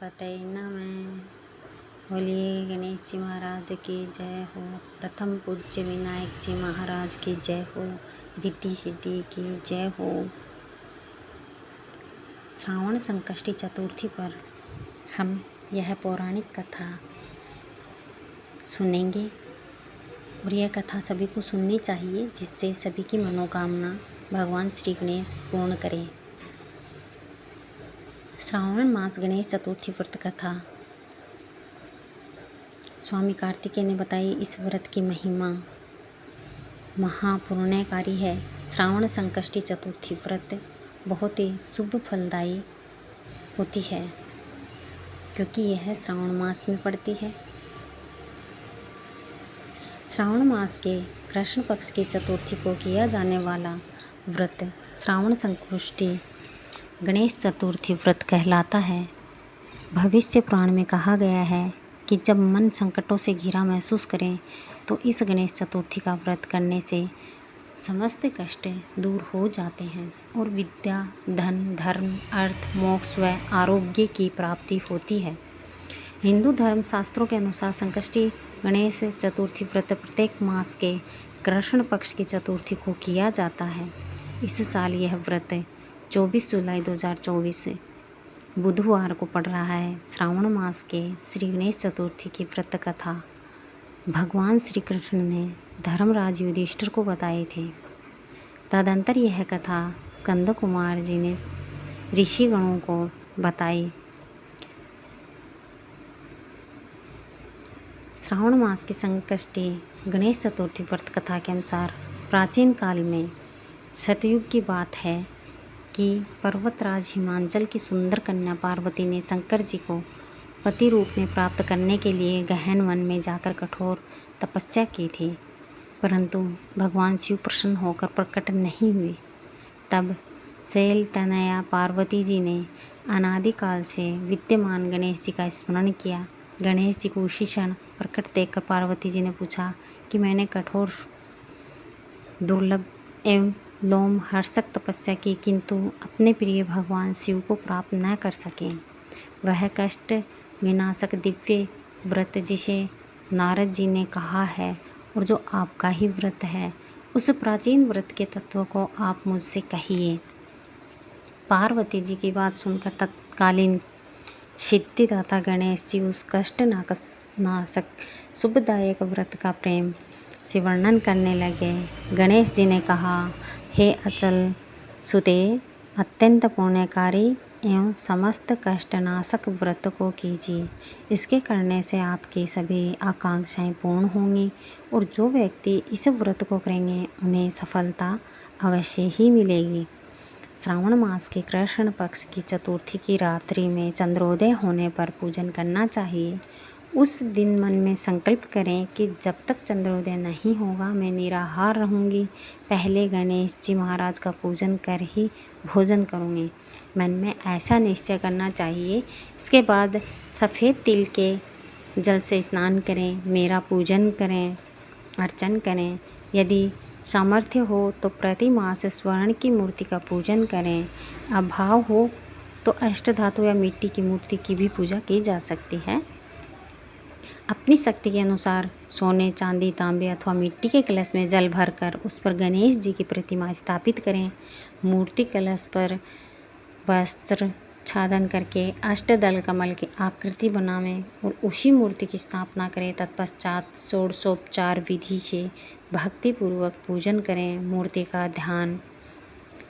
गणपतये नमः। बोलिए गणेश जी महाराज की जय हो। प्रथम पूज्य विनायक जी महाराज की जय हो। रिद्धि सिद्धि की जय हो। श्रावण संकष्टी चतुर्थी पर हम यह पौराणिक कथा सुनेंगे और यह कथा सभी को सुननी चाहिए, जिससे सभी की मनोकामना भगवान श्री गणेश पूर्ण करें। श्रावण मास गणेश चतुर्थी व्रत कथा स्वामी कार्तिकेय ने बताई। इस व्रत की महिमा महापुण्यकारी है। श्रावण संकष्टी चतुर्थी व्रत बहुत ही शुभ फलदायी होती है, क्योंकि यह श्रावण मास में पड़ती है। श्रावण मास के कृष्ण पक्ष की चतुर्थी को किया जाने वाला व्रत श्रावण संकष्टी गणेश चतुर्थी व्रत कहलाता है। भविष्य पुराण में कहा गया है कि जब मन संकटों से घिरा महसूस करें तो इस गणेश चतुर्थी का व्रत करने से समस्त कष्ट दूर हो जाते हैं और विद्या, धन, धर्म, अर्थ, मोक्ष व आरोग्य की प्राप्ति होती है। हिंदू धर्म शास्त्रों के अनुसार संकष्टी गणेश चतुर्थी व्रत प्रत्येक मास के कृष्ण पक्ष की चतुर्थी को किया जाता है। इस साल यह व्रत 24 जुलाई 2024 बुधवार को पड़ रहा है। श्रावण मास के श्री गणेश चतुर्थी की व्रत कथा भगवान श्री कृष्ण ने धर्मराज युधिष्ठिर को बताए थे। तदंतर यह कथा स्कंद कुमार जी ने ऋषिगणों को बताई। श्रावण मास की संकष्टी गणेश चतुर्थी व्रत कथा के अनुसार प्राचीन काल में सतयुग की बात है कि पर्वतराज हिमांचल की सुंदर कन्या पार्वती ने शंकर जी को पति रूप में प्राप्त करने के लिए गहन वन में जाकर कठोर तपस्या की थी, परंतु भगवान शिव प्रसन्न होकर प्रकट नहीं हुए। तब शैल तनया पार्वती जी ने अनादिकाल से विद्यमान गणेश जी का स्मरण किया। गणेश जी को उसी क्षण प्रकट देखकर पार्वती जी ने पूछा कि मैंने कठोर, दुर्लभ एवं लोम हर्षक तपस्या की, किंतु अपने प्रिय भगवान शिव को प्राप्त न कर सके। वह कष्ट विनाशक दिव्य व्रत जिसे नारद जी ने कहा है और जो आपका ही व्रत है, उस प्राचीन व्रत के तत्व को आप मुझसे कहिए। पार्वती जी की बात सुनकर तत्कालीन सिद्धिदाता गणेश जी उस कष्ट नाशक शुभदायक व्रत का प्रेम से वर्णन करने लगे। गणेश जी ने कहा, हे अचल सुते, अत्यंत पुण्यकारी एवं समस्त कष्टनाशक व्रत को कीजिए। इसके करने से आपकी सभी आकांक्षाएं पूर्ण होंगी और जो व्यक्ति इस व्रत को करेंगे उन्हें सफलता अवश्य ही मिलेगी। श्रावण मास के कृष्ण पक्ष की चतुर्थी की रात्रि में चंद्रोदय होने पर पूजन करना चाहिए। उस दिन मन में संकल्प करें कि जब तक चंद्रोदय नहीं होगा मैं निराहार रहूँगी। पहले गणेश जी महाराज का पूजन कर ही भोजन करूँगी। मन में ऐसा निश्चय करना चाहिए। इसके बाद सफ़ेद तिल के जल से स्नान करें, मेरा पूजन करें, अर्चन करें। यदि सामर्थ्य हो तो प्रति मास स्वर्ण की मूर्ति का पूजन करें। अभाव हो तो अष्टधातु या मिट्टी की मूर्ति की भी पूजा की जा सकती है। अपनी शक्ति के अनुसार सोने, चांदी, तांबे अथवा मिट्टी के कलश में जल भरकर उस पर गणेश जी की प्रतिमा स्थापित करें। मूर्ति कलश पर वस्त्र छादन करके अष्टदल कमल की आकृति बनावें और उसी मूर्ति की स्थापना करें। तत्पश्चात षोडशोपचार विधि से भक्तिपूर्वक पूजन करें। मूर्ति का ध्यान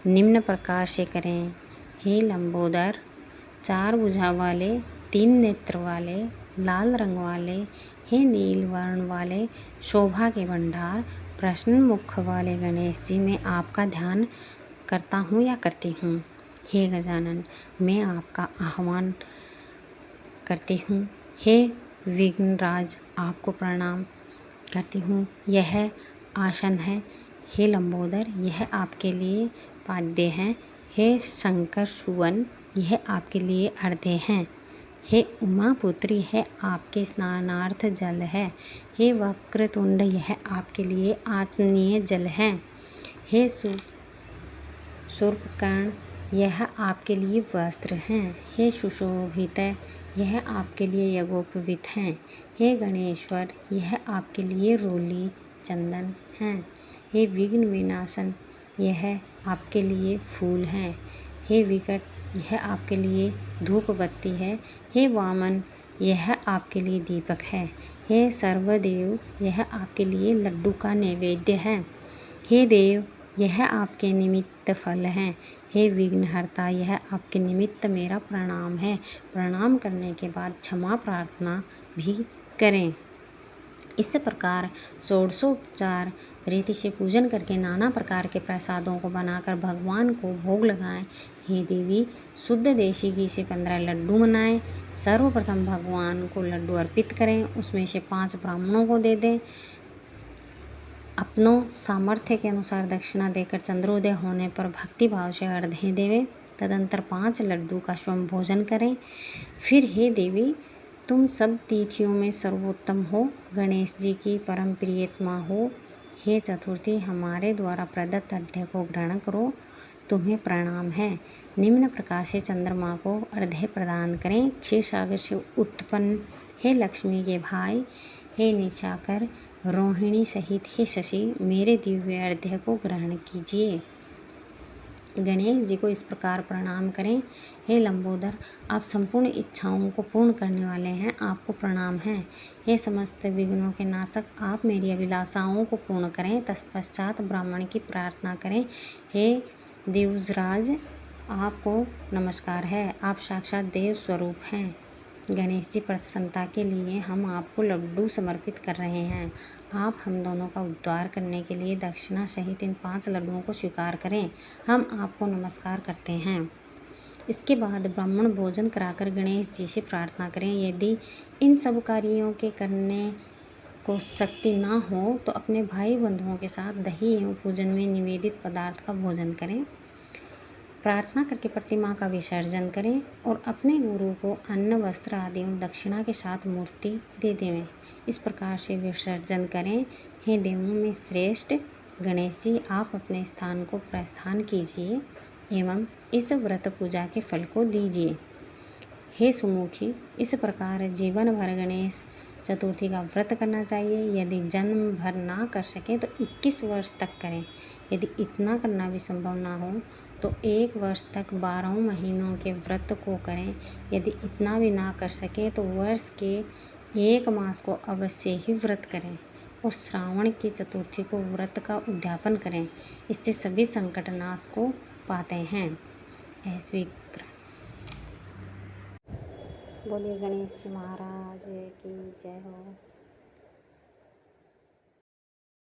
निम्न प्रकार से करें। हे लंबोदर, 4 भुजा वाले, 3 नेत्र वाले, लाल रंग वाले, हे नील वर्ण वाले, शोभा के भंडार, प्रसन्न मुख वाले गणेश जी, मैं आपका ध्यान करता हूँ या करती हूँ। हे गजानन, मैं आपका आह्वान करती हूँ। हे विघ्नराज, आपको प्रणाम करती हूँ। यह आसन है। हे लंबोदर, यह आपके लिए पाद्य हैं। हे शंकर सुवन, यह आपके लिए अर्घ्य हैं। हे उमा पुत्री, यह आपके स्नानार्थ जल है। हे वक्रतुंड, यह आपके लिए आत्मनीय जल है। हे शूर्पकर्ण, यह आपके लिए वस्त्र हैं। हे सुशोभित, यह आपके लिए यज्ञोपवीत हैं। हे गणेश्वर, यह आपके लिए रोली चंदन हैं। हे विघ्न विनाशन, यह आपके लिए फूल हैं। हे विकट, यह आपके लिए धूप बत्ती है। हे वामन, यह आपके लिए दीपक है। हे सर्वदेव, यह आपके लिए लड्डू का नैवेद्य है। हे देव, यह आपके निमित्त फल हैं। हे विघ्नहर्ता, यह आपके निमित्त मेरा प्रणाम है। प्रणाम करने के बाद क्षमा प्रार्थना भी करें। इस प्रकार षोडशोपचार रीति से पूजन करके नाना प्रकार के प्रसादों को बनाकर भगवान को भोग लगाएं। हे देवी, शुद्ध देशी घी से 15 लड्डू बनाएं। सर्वप्रथम भगवान को लड्डू अर्पित करें, उसमें से 5 ब्राह्मणों को दे दें। अपनों सामर्थ्य के अनुसार दक्षिणा देकर चंद्रोदय होने पर भक्ति भाव से अर्घ्य देवें। तदंतर 5 लड्डू का स्वयं भोजन करें। फिर हे देवी, तुम सब तिथियों में सर्वोत्तम हो, गणेश जी की परम प्रियतमा हो। हे चतुर्थी, हमारे द्वारा प्रदत्त अर्घ्य को ग्रहण करो, तुम्हें प्रणाम है। निम्न प्रकार से चंद्रमा को अर्घ्य प्रदान करें। क्षीरसागर से उत्पन्न हे लक्ष्मी के भाई, हे निशाकर, रोहिणी सहित हे शशि, मेरे दिव्य अर्घ्य को ग्रहण कीजिए। गणेश जी को इस प्रकार प्रणाम करें। हे लंबोदर, आप संपूर्ण इच्छाओं को पूर्ण करने वाले हैं, आपको प्रणाम है। हे समस्त विघ्नों के नाशक, आप मेरी अभिलाषाओं को पूर्ण करें। तत्पश्चात ब्राह्मण की प्रार्थना करें। हे देवराज, आपको नमस्कार है, आप साक्षात देव स्वरूप हैं। गणेश जी, प्रसन्नता के लिए हम आपको लड्डू समर्पित कर रहे हैं। आप हम दोनों का उद्धार करने के लिए दक्षिणा सहित इन 5 लड्डुओं को स्वीकार करें। हम आपको नमस्कार करते हैं। इसके बाद ब्राह्मण भोजन कराकर गणेश जी से प्रार्थना करें। यदि इन सब कार्यों के करने को शक्ति ना हो तो अपने भाई बंधुओं के साथ दही एवं पूजन में निवेदित पदार्थ का भोजन करें। प्रार्थना करके प्रतिमा का विसर्जन करें और अपने गुरु को अन्न, वस्त्र आदि एवं दक्षिणा के साथ मूर्ति दे देवें। इस प्रकार से विसर्जन करें। हे देवों में श्रेष्ठ गणेश जी, आप अपने स्थान को प्रस्थान कीजिए एवं इस व्रत पूजा के फल को दीजिए। हे सुमुखी, इस प्रकार जीवन भर गणेश चतुर्थी का व्रत करना चाहिए। यदि जन्म भर ना कर सके तो 21 वर्ष तक करें। यदि इतना करना भी संभव ना हो तो 1 वर्ष तक 12 महीनों के व्रत को करें। यदि इतना भी ना कर सके तो वर्ष के 1 मास को अवश्य ही व्रत करें और श्रावण की चतुर्थी को व्रत का उद्यापन करें। इससे सभी संकट नाश को पाते हैं। ऐश्विक बोलिए गणेश जी महाराज की जय हो।